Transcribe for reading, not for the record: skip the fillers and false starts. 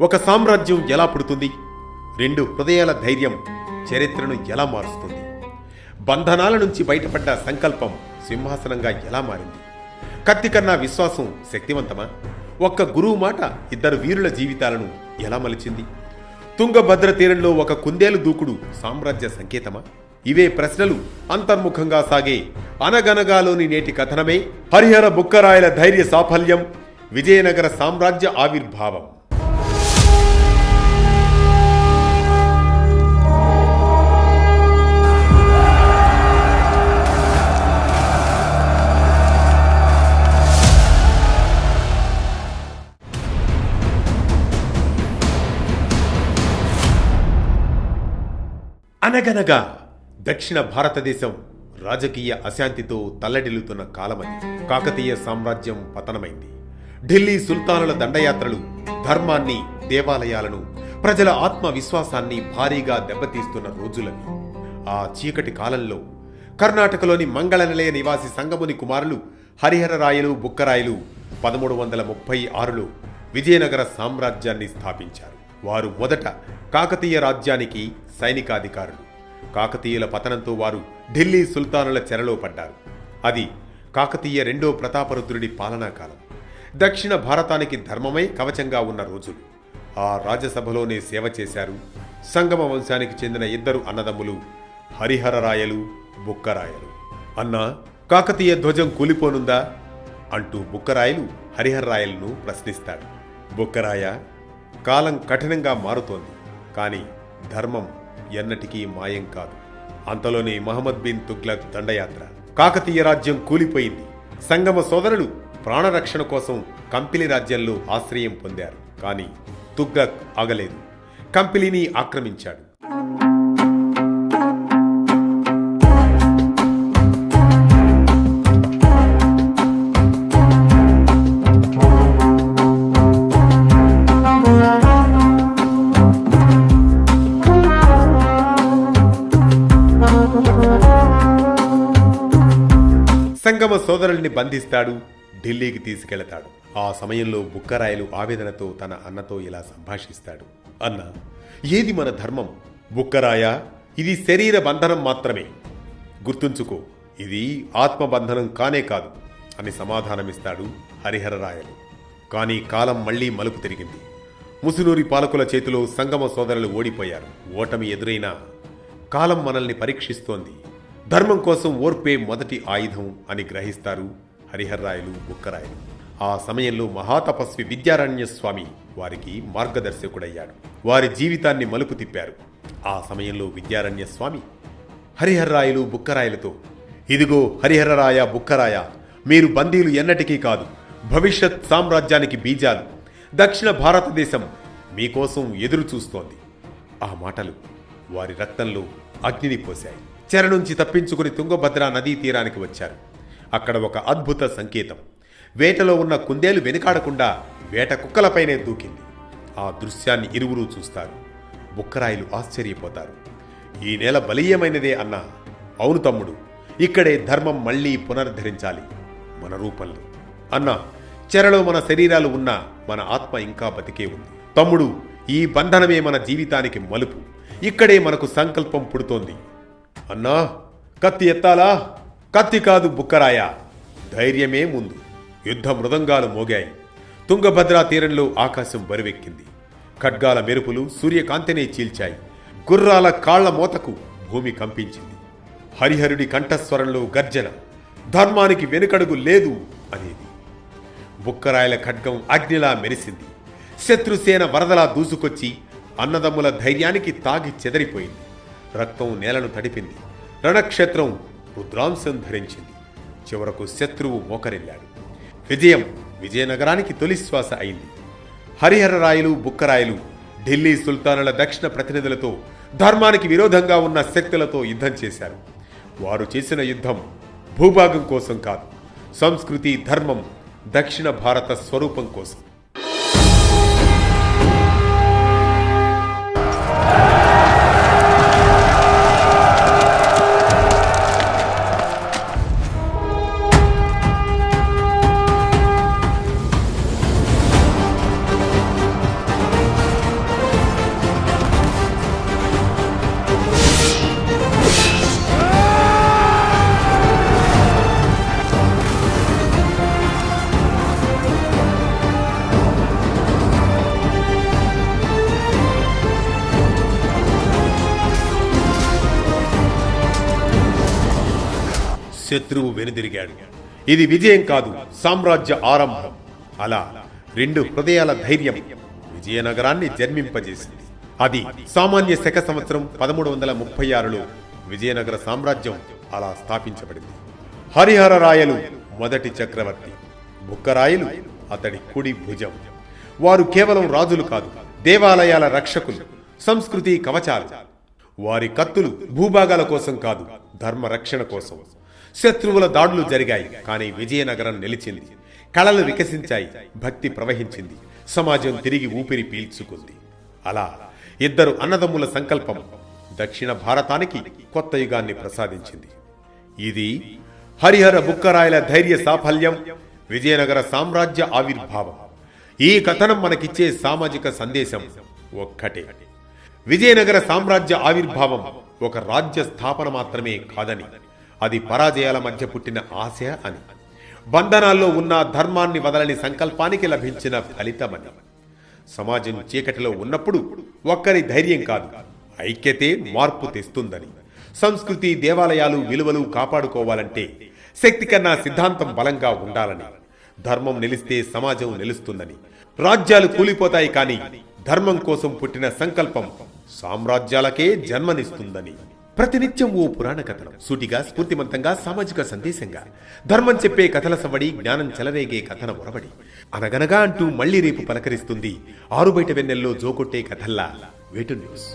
ఒక సామ్రాజ్యం ఎలా పుడుతుంది? రెండు హృదయాల ధైర్యం చరిత్రను ఎలా మారుస్తుంది? బంధనాల నుంచి బయటపడ్డ సంకల్పం సింహాసనంగా ఎలా మారింది? కత్తి కన్నా విశ్వాసం శక్తివంతమా? ఒక్క గురువు మాట ఇద్దరు వీరుల జీవితాలను ఎలా మలిచింది? తుంగభద్ర తీరంలో ఒక కుందేలు దూకుడు సామ్రాజ్య సంకేతమా? ఇవే ప్రశ్నలు అంతర్ముఖంగా సాగే అనగనగాలోని నేటి కథనమే హరిహర బుక్కరాయల ధైర్య సాఫల్యం, విజయనగర సామ్రాజ్య ఆవిర్భావం. అనగనగా దక్షిణ భారతదేశం రాజకీయ అశాంతితో తల్లడిల్లుతున్న కాలమని. కాకతీయ సామ్రాజ్యం పతనమైంది. ఢిల్లీ సుల్తానుల దండయాత్రలు ధర్మాన్ని, దేవాలయాలను, ప్రజల ఆత్మవిశ్వాసాన్ని భారీగా దెబ్బతీస్తున్న రోజులవి. ఆ చీకటి కాలంలో కర్ణాటకలోని మంగళనిలయ నివాసి సంగముని కుమారులు హరిహరరాయలు, బుక్కరాయలు 1336లో విజయనగర సామ్రాజ్యాన్ని స్థాపించారు. వారు మొదట కాకతీయ రాజ్యానికి సైనికాధికారులు. కాకతీయుల పతనంతో వారు ఢిల్లీ సుల్తానుల చెరలో పడ్డారు. అది కాకతీయ రెండో ప్రతాపరుద్రుడి పాలనా కాలం. దక్షిణ భారతానికి ధర్మమై కవచంగా ఉన్న రోజులు. ఆ రాజసభలోనే సేవ చేశారు సంగమ వంశానికి చెందిన ఇద్దరు అన్నదమ్ములు హరిహరరాయలు, బుక్కరాయలు. అన్నా, కాకతీయ ధ్వజం కూలిపోనుందా అంటూ బుక్కరాయలు హరిహరరాయలను ప్రశ్నిస్తాడు. బుక్కరాయ, కాలం కఠినంగా మారుతోంది, కానీ ధర్మం ఎన్నటికీ మాయం కాదు. అంతలోనే మహమ్మద్ బిన్ తుగ్లక్ దండయాత్ర. కాకతీయ రాజ్యం కూలిపోయింది. సంగమ సోదరులు ప్రాణరక్షణ కోసం కంపిలి రాజ్యంలో ఆశ్రయం పొందారు. కానీ తుగ్లక్ ఆగలేదు. కంపిలిని ఆక్రమించాడు. సంగమ సోదరుల్ని బంధిస్తాడు, ఢిల్లీకి తీసుకెళతాడు. ఆ సమయంలో బుక్కరాయలు ఆవేదనతో తన అన్నతో ఇలా సంభాషిస్తాడు. అన్న, ఏది మన ధర్మం? బుక్కరాయ, ఇది శరీర బంధనం మాత్రమే. గుర్తుంచుకో, ఇది ఆత్మబంధనం కానే కాదు అని సమాధానమిస్తాడు హరిహరరాయలు. కానీ కాలం మళ్లీ మలుపు తిరిగింది. ముసునూరి పాలకుల చేతిలో సంగమ సోదరులు ఓడిపోయారు. ఓటమి ఎదురైనా కాలం మనల్ని పరీక్షిస్తోంది. ధర్మం కోసం ఓర్పే మొదటి ఆయుధం అని గ్రహిస్తారు హరిహరరాయలు, బుక్కరాయలు. ఆ సమయంలో మహాతపస్వి విద్యారణ్య స్వామి వారికి మార్గదర్శకుడయ్యాడు. వారి జీవితాన్ని మలుపు తిప్పారు. ఆ సమయంలో విద్యారణ్య స్వామి హరిహరరాయలు, బుక్కరాయలతో, ఇదిగో హరిహరరాయ, బుక్కరాయ, మీరు బందీలు ఎన్నటికీ కాదు, భవిష్యత్ సామ్రాజ్యానికి బీజాలు. దక్షిణ భారతదేశం మీకోసం ఎదురు చూస్తోంది. ఆ మాటలు వారి రక్తంలో అగ్నిని పోశాయి. చెర నుంచి తప్పించుకుని తుంగభద్ర నదీ తీరానికి వచ్చారు. అక్కడ ఒక అద్భుత సంకేతం. వేటలో ఉన్న కుందేలు వెనుకాడకుండా వేట కుక్కలపైనే దూకింది. ఆ దృశ్యాన్ని ఇరువురూ చూస్తారు. బుక్కరాయలు ఆశ్చర్యపోతారు. ఈ నేల బలీయమైనదే అన్నా. అవును తమ్ముడు, ఇక్కడే ధర్మం మళ్లీ పునరుద్ధరించాలి, మన రూపంలో. అన్నా, చెరలో మన శరీరాలు ఉన్నా మన ఆత్మ ఇంకా బతికే ఉంది. తమ్ముడు, ఈ బంధనమే మన జీవితానికి మలుపు. ఇక్కడే మనకు సంకల్పం పుడుతోంది. అన్నా, కత్తి ఎత్తాలా? కత్తి కాదు బుక్కరాయ, ధైర్యమే ముందు. యుద్ధ మృదంగాలు మోగాయి. తుంగభద్రా తీరంలో ఆకాశం బరువెక్కింది. ఖడ్గాల మెరుపులు సూర్యకాంతినే చీల్చాయి. గుర్రాల కాళ్ల మోతకు భూమి కంపించింది. హరిహరుడి కంఠస్వరంలో గర్జన, ధర్మానికి వెనుకడుగు లేదు అనేది. బుక్కరాయల ఖడ్గం అగ్నిలా మెరిసింది. శత్రుసేన వరదలా దూసుకొచ్చి అన్నదమ్ముల ధైర్యానికి తాగి చెదరిపోయింది. రక్తం నేలను తడిపింది. రణక్షేత్రం రుద్రాంశం ధరించింది. చివరకు శత్రువు మోకరిల్లాడు. విజయం విజయనగరానికి తొలిశ్వాస అయింది. హరిహరరాయలు, బుక్కరాయలు ఢిల్లీ సుల్తానుల దక్షిణ ప్రతినిధులతో, ధర్మానికి విరోధంగా ఉన్న శక్తులతో యుద్ధం చేశారు. వారు చేసిన యుద్ధం భూభాగం కోసం కాదు, సంస్కృతి, ధర్మం, దక్షిణ భారత స్వరూపం కోసం. శత్రువు వెనుదిరిగాడు. ఇది విజయం కాదు, సామ్రాజ్య ఆరంభం. అలా 2 హృదయాల ధైర్యం విజయనగరాన్ని జన్మింపజేసింది. అది సామాన్య శక సంవత్సరం 1336లో విజయనగర సామ్రాజ్యం అలా స్థాపించబడింది. హరిహర రాయలు మొదటి చక్రవర్తి, బుక్కరాయలు అతడి కుడి భుజం. వారు కేవలం రాజులు కాదు, దేవాలయాల రక్షకులు, సంస్కృతి కవచాలు. వారి కత్తులు భూభాగాల కోసం కాదు, ధర్మ రక్షణ కోసం. శత్రువుల దాడులు జరిగాయి, కానీ విజయనగరం నిలిచింది. కళలు వికసించాయి, భక్తి ప్రవహించింది, సమాజం తిరిగి ఊపిరి పీల్చుకుంది. అలా 2 అన్నదమ్ముల సంకల్పం దక్షిణ భారతానికి కొత్త యుగాన్ని ప్రసాదించింది. ఇది హరిహర బుక్కరాయల ధైర్య సాఫల్యం, విజయనగర సామ్రాజ్య ఆవిర్భావం. ఈ కథనం మనకిచ్చే సామాజిక సందేశం ఒక్కటే: విజయనగర సామ్రాజ్య ఆవిర్భావం ఒక రాజ్య స్థాపన మాత్రమే కాదని, అది పరాజయాల మధ్య పుట్టిన ఆశ అని, బంధనాల్లో ఉన్న ధర్మాన్ని వదలని సంకల్పానికి లభించిన ఫలితమని. సమాజం చీకటిలో ఉన్నప్పుడు ఒక్కరి ధైర్యం కాదు, ఐక్యతే మార్పు తెస్తుందని. సంస్కృతి, దేవాలయాలు, విలువలు కాపాడుకోవాలంటే శక్తి కన్నా సిద్ధాంతం బలంగా ఉండాలని. ధర్మం నిలిస్తే సమాజం నిలుస్తుందని. రాజ్యాలు కూలిపోతాయి, కానీ ధర్మం కోసం పుట్టిన సంకల్పం సామ్రాజ్యాలకే జన్మనిస్తుందని. ప్రతినిత్యం ఓ పురాణ కథనం, సూటిగా, స్ఫూర్తిమంతంగా, సామాజిక సందేశంగా. ధర్మం చెప్పే కథల సవడి, జ్ఞానం చెలరేగే కథన ఒరవడి. అనగనగా అంటూ మళ్లీ రేపు పలకరిస్తుంది ఆరుబయట వెన్నెల్లో జోకొట్టే కథల్లా వేటు న్యూస్.